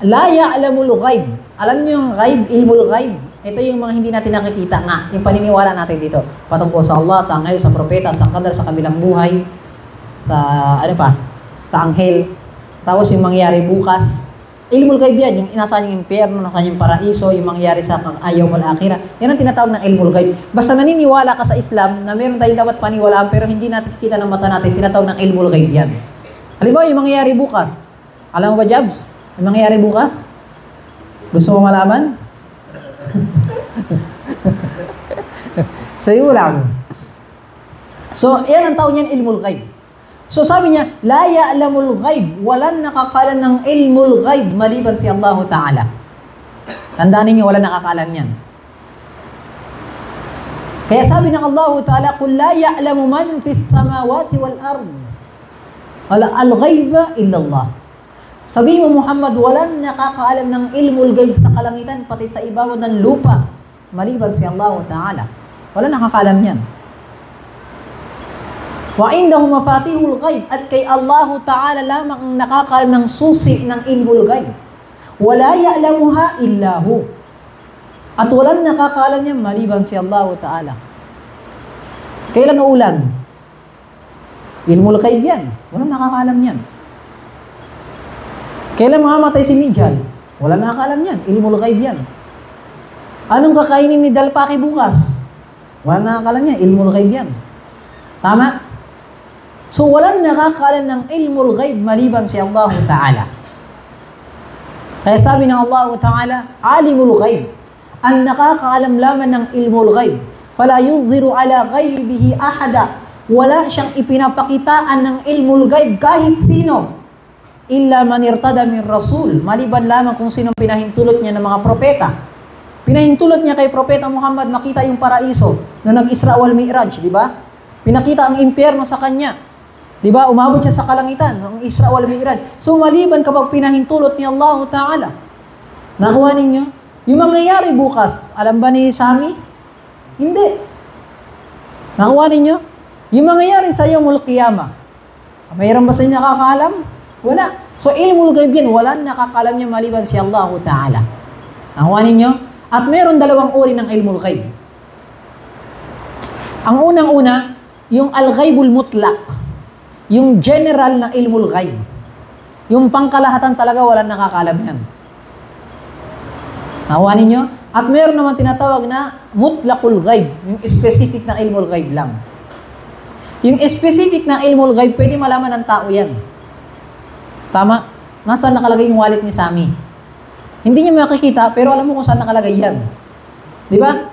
la ya'lamul ghaib. Alam niyo yung ghaib, ilmul ghaib. Ito yung mga hindi natin nakikita nga. Yung paniniwala natin dito. Patungkol sa Allah, sa anghel, sa propeta, sa qadar, sa kabilang buhay, sa ano pa? Sa anghel. Tapos yung mangyayari bukas. Ilmul ghaib yan. Yung nasaan yung impyerno, nasaan yung paraiso, yung mangyayari sa ayaw mal akhirah. Yan ang tinatawag ng ilmul ghaib. Basta naniniwala ka sa Islam na meron tayong dapat paniwalaan pero hindi natin kita ng mata natin, tinatawag ng ilmul ghaib yan. Halimbawa, yung mangyayari bukas. Alam mo ba, Jabs? Yung mangyayari bukas? Gusto mo malaman? Sa'yo lang. So, yan ang tawag niyan, ilmul ghaib. So, sabi niya, la ya'lamul ghaib. Walang nakakalam ng ilmul ghaib maliban si Allah Ta'ala. Tandaan ninyo, walang nakakalam yan. Kaya sabi ng Allah Ta'ala, "Qul la ya'lamu man fis samawati wal ard. Wala al-ghaiba illallah." Sabihin mo, Muhammad, walang nakakaalam ng ilmul ghaib sa kalangitan, pati sa ibabaw ng lupa, maliban si Allah Ta'ala. Walang nakakaalam yan. Wa indahu mafatihul ghaib, at kay Allah Ta'ala lamang ang nakakaalam ng susi ng ilmul ghaib. Wala ya'lamuha illahu. At walang nakakaalam niya maliban si Allah Ta'ala. Kailan uulan? Ilmul ghaib yan. Walang nakakaalam yan. Kailan mamamatay si Mijal? Walang nakakaalam yan. Ilmul ghaib yan. Anong kakainin ni Dalpaki bukas? Walang nakakaalam yan. Ilmul ghaib yan. Tama? So, walang nakakaalam ng ilmul ghaib maliban si Allah Ta'ala. Kaya sabi ng Allah Ta'ala, alimul ghaib. Ang nakakaalam lamang ng ilmul ghaib. Fala yunziru ala ghaibihi ahada. Wala siyang ipinapakitaan ng ilmul ghaib kahit sino. Illa man irtada min rasul. Maliban lamang kung sinong pinahintulot niya ng mga propeta. Pinahintulot niya kay Propeta Muhammad makita yung paraiso na nag-Isra wal Mi'raj, di ba? Pinakita ang impyerno sa kanya. Di ba? Umabot siya sa kalangitan, ang Isra wal Mi'raj. So maliban kapag pinahintulot ni Allah Ta'ala. Nakuha ninyo? Yung mangyayari bukas, alam ba ni Sami? Hindi. Nakuha ninyo? Yung mangyayari sa Yawmul Qiyamah, mayroon ba sa inyo nakakaalam? Wala. So ilmul ghaib yan, walang nakakaalam niya maliban si Allah Ta'ala. Nakuha ninyo? At meron dalawang uri ng ilmul ghaib. Ang unang-una, yung al-ghaibul mutlaq. Yung general na ilmul ghaib. Yung pangkalahatan talaga walang nakakaalam yan. Nakuha ninyo? At meron naman tinatawag na mutlaqul ghaib. Yung specific na ilmul ghaib lang. Yung specific na ilmul ghaib, pwede malaman ng tao yan. Tama? Nasaan nakalagay yung wallet ni Sami? Hindi niya makikita, pero alam mo kung saan nakalagay yan. Di ba?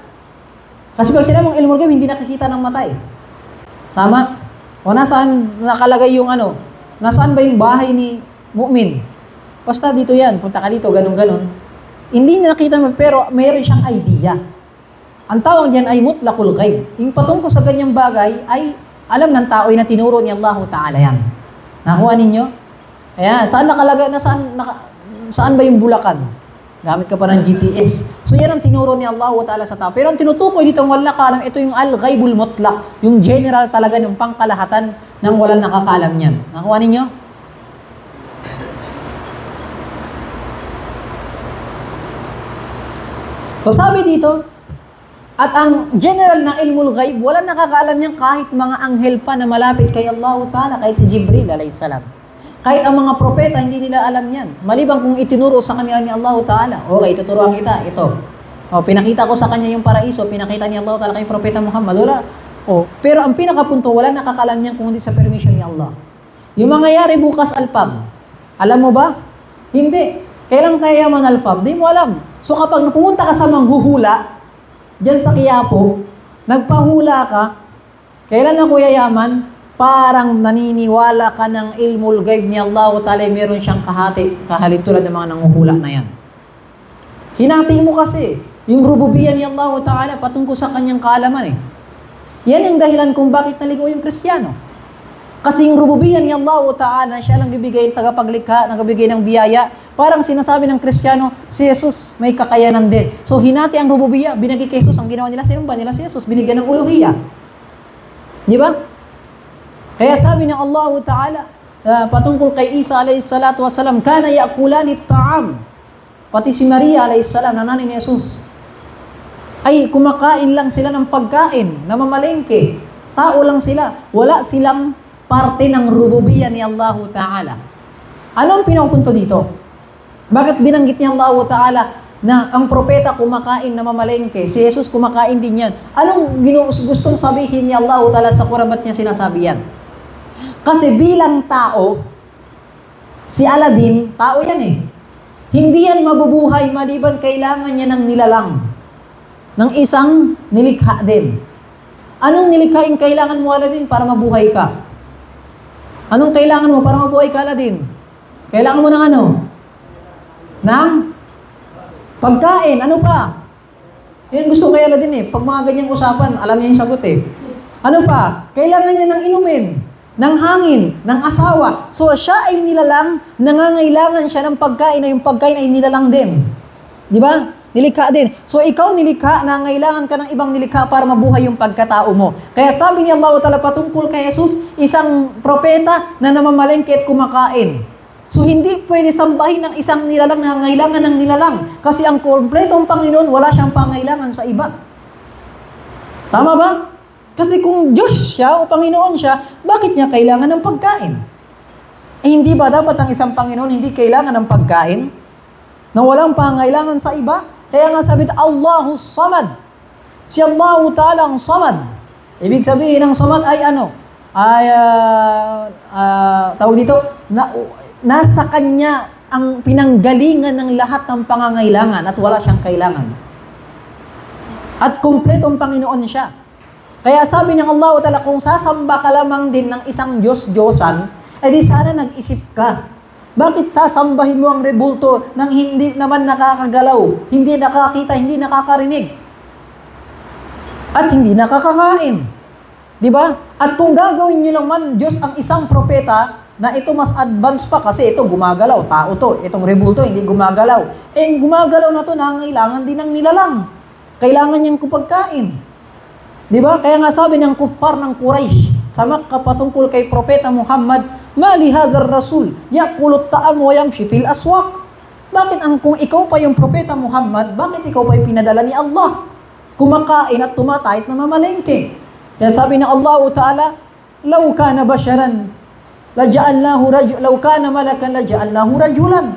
Kasi pag sila mong ilmul ghaib, hindi nakikita ng mata eh. Tama? O nasaan nakalagay yung nasaan ba yung bahay ni mu'min? Basta dito yan, punta ka dito, ganun-ganun. Hindi niya nakita mo, pero mayroon siyang idea. Ang tawag diyan ay mutlaqul ghaib. Yung patungkol sa ganyang bagay ay alam ng tao na tinuro ni Allah Ta'ala yan. Nakuha ninyo? Ayan, saan nakalagay, saan ba yung Bulacan? Gamit ka pa ng GPS. So yan ang tinuro ni Allah Ta'ala sa tao. Pero ang tinutukoy dito ng wala nakalam, ito yung al-ghaibul mutlaq. Yung general talaga, yung pangkalahatan ng walang nakakaalam yan. Nakuha ninyo? So sabi dito, at ang general na ilmul ghaib, walang nakakaalam niyan kahit mga anghel pa na malapit kay Allah Ta'ala, kahit si Jibril alayhisalam. Kahit ang mga propeta, hindi nila alam yan. Maliban kung itinuro sa kanila ni Allah Ta'ala. Okay, tuturuan kita, ito. O, pinakita ko sa kanya yung paraiso, pinakita ni Allah Ta'ala kay Propeta Muhammad. Wala. O, pero ang pinakapunto, walang nakakaalam niyan kung hindi sa permission ni Allah. Yung mangyayari bukas alpag, alam mo ba? Hindi. Kailan kaya man alpag? Di mo alam. So kapag pumunta ka sa manghuhula, diyan sa Quiapo, nagpahula ka, kailan ako yayaman? Parang naniniwala ka ng ilmul ghaib ni Allah Ta'ala, meron siyang kahalip tulad ng mga nanguhula na yan. Hinati mo kasi yung rububiyya ni Allah Ta'ala patungkol sa kanyang kaalaman eh. Yan yung dahilan kung bakit naligaw yung Kristiyano. Kasi yung rububiyya ni Allah Ta'ala, siya lang bibigay, tagapaglikha, nagbibigay ng biyaya. Parang sinasabi ng Kristiyano, si Jesus may kakayanan din. So hinati ang rububiyya, binigay kay Jesus. Ang ginawa nila, sinumba nila si Jesus, binigyan ng uluhiyya. Di ba? Kaya sabi ng Allah Ta'ala, patungkol kay Isa alayhi salatu wasalam, kana ya'kulani ta'am. Pati si Maria alayhi salam, nanay ni Jesus, ay kumakain lang sila ng pagkain, namamalengke. Tao lang sila. Wala silang parte ng rububiyya ni Allah Ta'ala. Ano ang pinapunto dito? Bakit binanggit ni Allah Ta'ala na ang propeta kumakain na mamalengke? Si Jesus kumakain din yan. Anong gustong sabihin ni Allah Ta'ala sa Quran, ba't niya sinasabi yan? Kasi bilang tao, si Aladdin, tao yan eh. Hindi yan mabubuhay maliban kailangan niya ng nilalang. Ng isang nilikha din. Anong nilikhain kailangan mo, Aladdin, para mabuhay ka? Anong kailangan mo para mabuhay ka, Aladdin? Kailangan mo ng ano? Ng pagkain. Ano pa? Yan gusto kay Aladdin eh. Pag mga ganyang usapan, alam niya yung sagot eh. Ano pa? Kailangan niya ng inumin, ng hangin, ng asawa. So siya ay nilalang, nangangailangan siya ng pagkain na yung pagkain ay nilalang din. Di ba? Nilikha din. So ikaw nilikha, nangangailangan ka ng ibang nilikha para mabuhay yung pagkatao mo. Kaya sabi ni Allah Ta'ala patungkol kay Jesus, isang propeta na namamalengke at kumakain. So hindi pwede sambahin ng isang nilalang na nangangailangan ng nilalang. Kasi ang kompletong Panginoon, wala siyang pangailangan sa iba. Tama ba? Kasi kung Diyos siya o Panginoon siya, bakit niya kailangan ng pagkain? Eh hindi ba dapat ang isang Panginoon hindi kailangan ng pagkain? Na walang pangailangan sa iba? Kaya nga sabi, Allahus Samad. Si Allah Ta'ala ang Samad. Ibig sabihin ng Samad ay ano? Ay, tawag dito, nasa Kanya ang pinanggalingan ng lahat ng pangangailangan at wala siyang kailangan. At kumpletong Panginoon siya. Kaya sabi ng Allah Ta'ala, kung sasamba ka lamang din ng isang Diyos-Diyosan, edi sana nag-isip ka. Bakit sasambahin mo ang rebulto nang hindi naman nakakagalaw, hindi nakakita, hindi nakakarinig, at hindi nakakakain? Di ba? At kung gagawin niyo naman Diyos ang isang propeta, na ito mas advanced pa kasi ito gumagalaw, tao to, itong rebulto hindi gumagalaw. Eh, gumagalaw na to, nangangailangan din ng nilalang. Kailangan niyang kupagkain. Di ba? Kaya nga sabi ng kuffar ng Quraysh sa Makkah patungkol kay Propeta Muhammad, "Mali hadar rasul, yakulot ta'am wa yamshi fil aswaq." Bakit kung ikaw pa yung Propeta Muhammad, bakit ikaw pa yung pinadala ni Allah? Kumakain at tumatahit na mamalengke. Kaya sabi ng Allah Ta'ala, "Law kana basharan, law kana malakan, laja'alnahu rajulan."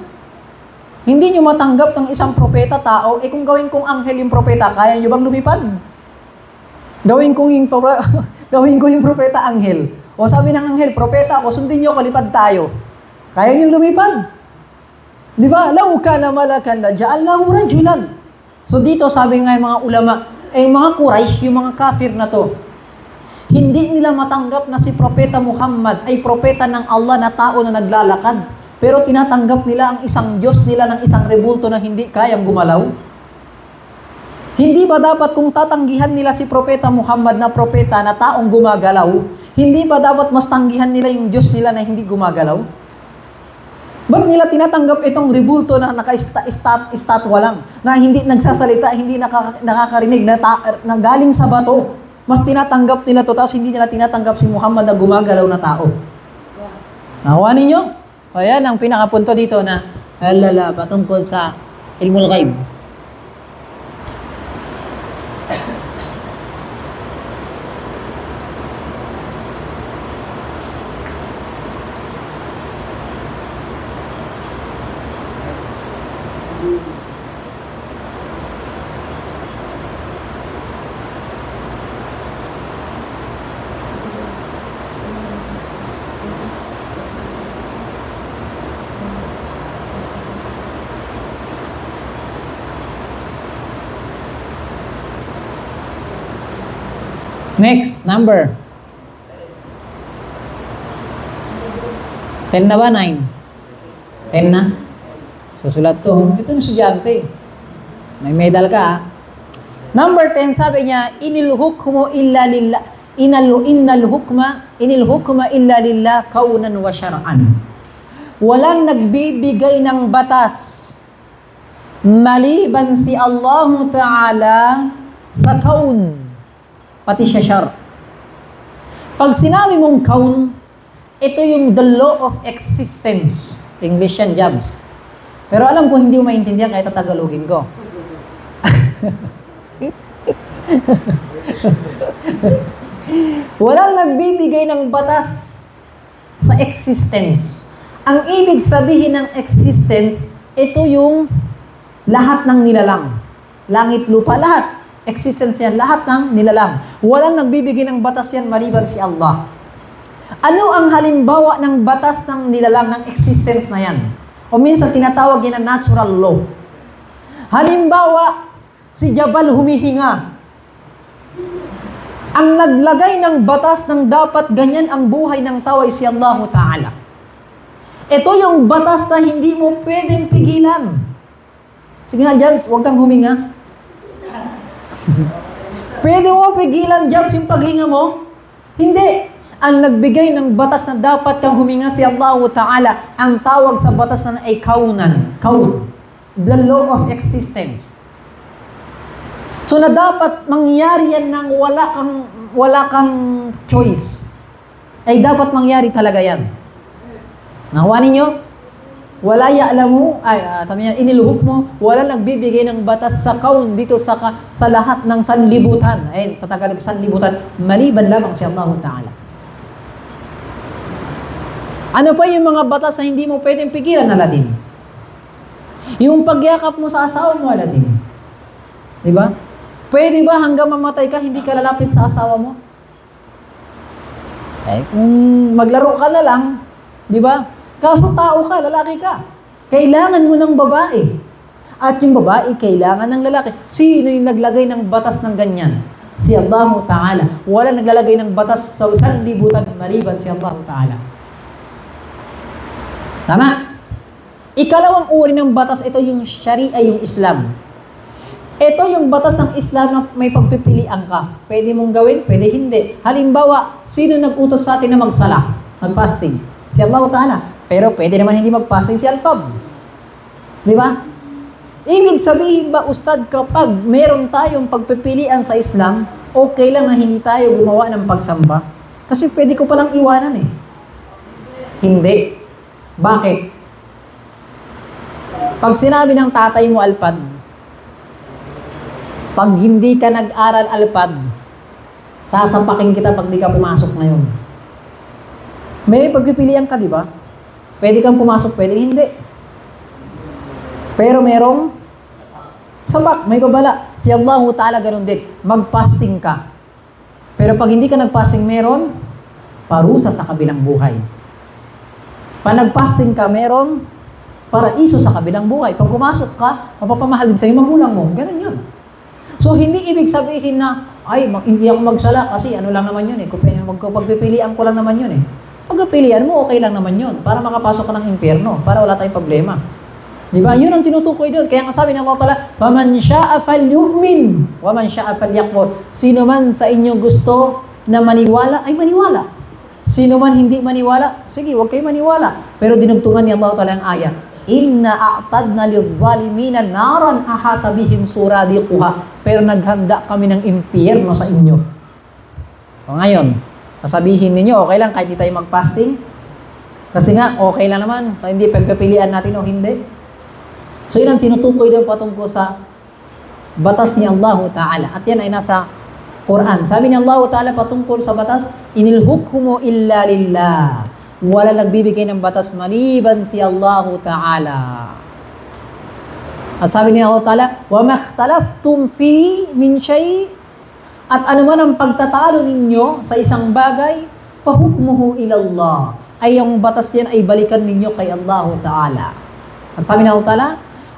Hindi nyo matanggap ng isang propeta tao, eh kung gawin kong anghel yung propeta, kaya nyo bang lumipad? Gawin ko yung propeta anghel. O sabi ng anghel, propeta ako, sundin nyo, kalipad tayo. Kaya nyo lumipad? Di ba? Law kana malakan, laja'alnahu rajulan. So dito sabi nga yung mga ulama, mga Quraysh, yung mga kafir na to, Hindi nila matanggap na si Propeta Muhammad ay propeta ng Allah na tao na naglalakad. Pero tinatanggap nila ang isang Diyos nila ng isang rebulto na hindi kayang gumalaw. Hindi ba dapat kung tatanggihan nila si Propeta Muhammad na propeta na taong gumagalaw, hindi ba dapat mas tanggihan nila yung Diyos nila na hindi gumagalaw? Ba't nila tinatanggap itong rebulto na naka-estatwa lang, na hindi nagsasalita, hindi nakakarinig, na galing sa bato? Mas tinatanggap nila to, tapos hindi nila tinatanggap si Muhammad na gumagalaw na tao. Nakuha ninyo? O yan ang pinakapunto dito na halala patungkol sa ilmul ghaib. Next, number. 10 na ba? 9? 10 na? Susulat to. Ito yung estudyante. May medal ka, ha? Number 10, sabi niya, inil hukma illa lillah kaunan wa syar'an. Walang nagbibigay ng batas maliban si Allah Ta'ala sa kaun, pati siya syar. Pag sinabi mong kaun, ito yung the law of existence. English yan, Jobs. Pero alam ko hindi mo maintindihan kahit Tagalogin ko. Walang nagbibigay ng batas sa existence. Ang ibig sabihin ng existence, ito yung lahat ng nilalang. Langit, lupa, lahat. Existence yan, lahat ng nilalang. Walang nagbibigay ng batas yan maliban si Allah. Ano ang halimbawa ng batas ng nilalang, ng existence na yan? O minsan tinatawag yan na natural law. Halimbawa, si Jabal humihinga. Ang naglagay ng batas ng dapat ganyan ang buhay ng tao ay si Allah Ta'ala. Ito yung batas na hindi mo pwedeng pigilan. Sige nga, Jabs, huwag kang huminga. Pwede mo pigilan, Jabs, yung paghinga mo? Hindi. Ang nagbigay ng batas na dapat kang huminga si Allah Ta'ala, ang tawag sa batas na ay kaunan. Kaun. The law of existence. So na dapat mangyari yan nang wala kang choice. Ay dapat mangyari talaga yan. Nakuha ninyo? Wala ya'lamu, sabi niya, iniluhok mo, wala nagbibigay ng batas sa kaun dito sa lahat ng sanlibutan. Ayun, sa Tagalog, sanlibutan, maliban lamang si Allah Ta'ala. Ano pa yung mga batas na hindi mo pwedeng pigilan, Aladin? Yung pagyakap mo sa asawa mo, Aladin. Diba? Pwede ba hanggang mamatay ka, hindi ka lalapit sa asawa mo? Eh, kung maglaro ka na lang, di ba? Kaso tao ka, lalaki ka. Kailangan mo ng babae. At yung babae, kailangan ng lalaki. Sino yung naglagay ng batas ng ganyan? Si Allah Ta'ala. Wala naglalagay ng batas sa sanlibutan maliban si Allah Ta'ala. Tama? Ikalawang uri ng batas, ito yung Sharia, yung Islam. Ito yung batas ng Islam na may pagpipilian ka. Pwede mong gawin, pwede hindi. Halimbawa, sino nag-utos sa atin na magsala, mag-fasting? Si Allah Ta'ala. Pero pwede naman hindi mag-fasting si Al-Tab. Di ba? Ibig sabihin ba, Ustad, kapag meron tayong pagpipilian sa Islam, okay lang na hindi tayo gumawa ng pagsamba? Kasi pwede ko palang iwanan eh. Hindi. Bakit? Pag sinabi ng tatay mo, Alpad, pag hindi ka nag-aral, Alpad, sasampakin kita pag di ka pumasok ngayon. May pagpipilian ka, di ba? Pwede kang pumasok, pwede hindi. Pero merong sabak, may babala. Si Allah Ta'ala ganun din. Mag-fasting ka. Pero pag hindi ka nag-fasting, meron parusa sa kabilang buhay. Pag nag-fasting ka, meron paraiso sa kabilang buhay. Pag pumasok ka, mapapamahalin sa'yo magulang mo. Ganun yun. So, hindi ibig sabihin na, ay, hindi ako magsala kasi ano lang naman yun eh. Pagpipilian ko lang naman yun eh. Pagpipilian mo, okay lang naman yun. Para makapasok ka ng impyerno. Para wala tayong problema. Di ba? Yun ang tinutukoy doon. Kaya nga sabi ng Allah Ta'ala, "Faman sha'a falyu'min, wa man sha'a falyakfur." Sino man sa inyo gusto na maniwala, ay maniwala. Sino man hindi maniwala, sige, huwag kayo maniwala. Pero dinugtungan ni Allah Ta'ala ang ayat, "Inna a'tadna lidh-dhalimina naran ahata bihim suradiquha." Pero naghanda kami ng impyerno sa inyo. O ngayon, sasabihin ninyo, okay lang kahit hindi tayo mag-fasting? Kasi nga, okay lang naman. Hindi pagpapilian natin o hindi. So yun ang tinutukoy doon patungkol sa batas ni Allah Ta'ala. At yan ay nasa Quran. Sabi ni Allah Ta'ala patungkol sa batas, "Inil hukmu illa lillah." Wala nagbibigay ng batas maliban si Allah Ta'ala. At sabi ni Allah Ta'ala, "Wa makhtalaftum fi min shay." At anuman ang pagtatalo ninyo sa isang bagay, fa hukmuhu ila Allah. Ay yung batas niyan ay balikan ninyo kay Allah Ta'ala. At sabi ni Allah Ta'ala,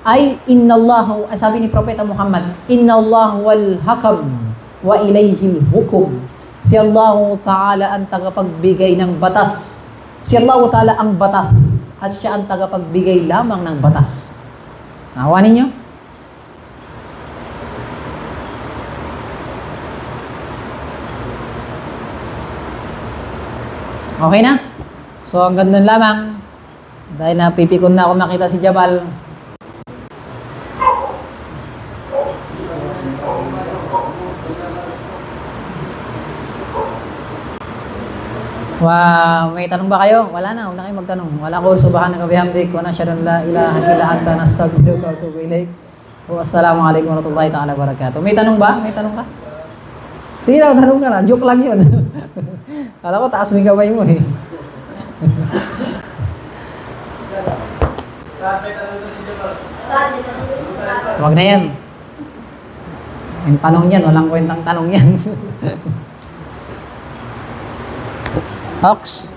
ay innallahu, sabi ni Propeta Muhammad, "Innallahu wal hakam wa ilayhil hukum." Si Allah Ta'ala ang tagapagbigay ng batas. Si Allah Ta'ala ang batas at siya ang tagapagbigay lamang ng batas. Nawa ninyo? Okay na? So hanggang doon lamang. Dahil napipikon na ako makita si Jabal. Wow, may tanong ba kayo? Wala na, huwag na kayo magtanong. Wala ko, subhanaka bihamdik, wa nasyhadu an la ilaha illa anta nastaghfiruka wa atubu ilaik. Wassalamualaikum warahmatullahi ta'ala wabarakatuh. May tanong ba? May tanong ka? Sige na, tanong ka na. Joke lang yun. Kala ko, taas mo yung kamay mo eh. Huwag na yan. Yung tanong yan, walang kwentang tanong yan. Ox.